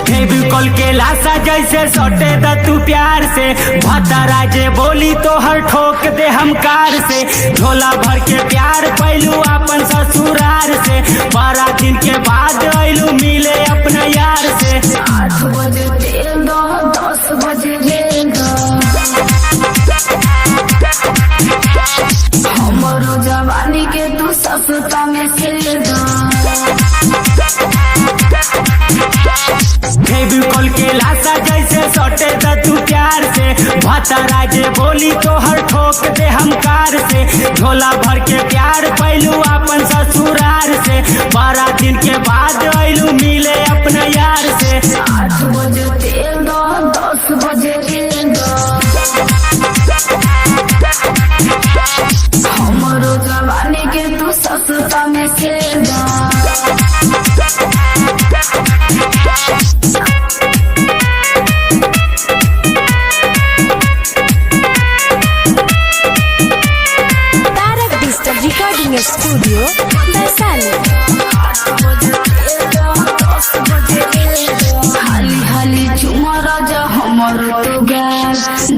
फेविकोल के लाशा जैसे सटे द तू प्यार से, भतरा जे बोली तो हर ठोक दे हम कार से। झोला भर के प्यार पैलू अपन ससुरार से, 12 दिन के बाद ऐलू मिले अपना यार से। 8 बजे तेल दो, 10 बजे रेल दो, हमरो जवानी के तू सस्ता में खेल दो। फेविकोल के लाशा जैसे सटे द तू प्यार से, भतरा जे बोली तो हर ठोक दे हम कार से। झोला भर के प्यार पैलू अपन ससुरार से, 12 दिन के बाद ऐलू मिले अपना यार से। 8 बजे तेल दो, 10 बजे रेल दो, हमरो जवानी के तू सस्ता में खेल दो। Recording studio Vaishali. हाली हाली चुमा राजा हमरो तो गैर,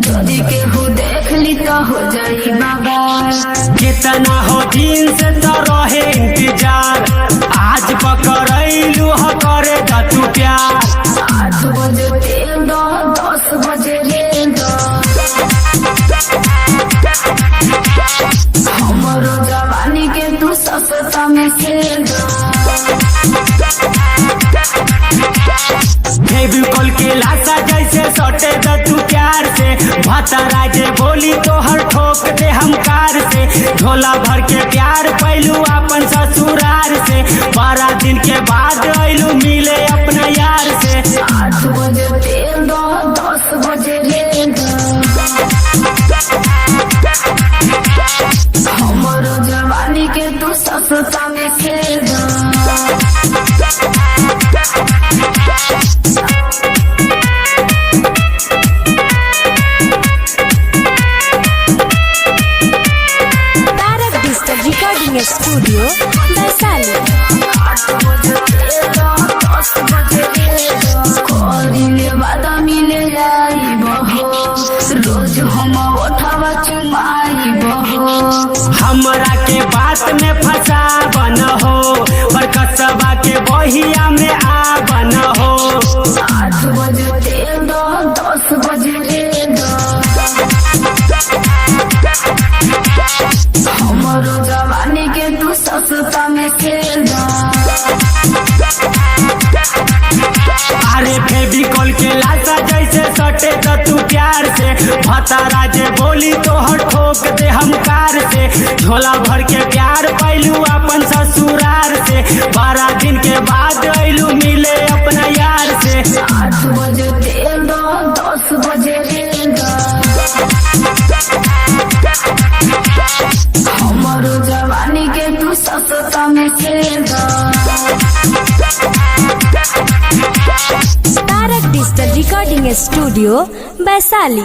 जदी के हो देख ली तो हो जाई बवाल। कितना हो दिन से तो रहे इंतजार, आज पकड़ैलू ह करे द तू प्यार। 8 बजे तेल दो, 10 बजे रेल दो, हमरो जवानी के तू सस्ता में खेल दो। फेविकोल के लाशा जैसे सटे द तू प्यार से, भतरा जे बोली तो हर ठोक दे हम कार से। झोला भर के प्यार पैलू अपन ससुरार से, 12 दिन के बाद ऐलू मिले अपना यार से। 8 बजे तेल दो, 10 बजे रेल दो, हमरो जवानी के तू सस्ता में खेल दो। Recording studio Vaishali. 8 बजे तेल दो, 10 बजे रेल दो, कोरिले वादा मिले जाई बहो, रोज हम उठावा चुमाई बहो। हमरा के बात में फंसा बन हो, और कसबा के बहिया में आ बन हो। 8 बजे तेल दो, 10 बजे रेल दो, हमरो जवानी के तू सस्ता में खेल दो। अरे फेविकोल के लाशा जैसे सटे द तू प्यार से, भतरा जे बोली तो हर ठोक दे हम कार से। झोला भर के प्यार पैलू अपन ससुरार से, 12 दिन के बाद ऐलू मिले अपना यार से। 8 बजे तेल दो, 10 बजे रेल दो, हमरो जवानी के तू सस्ता में खेल दो। तारक डिजिटल रिकॉर्डिंग स्टूडियो वैशाली।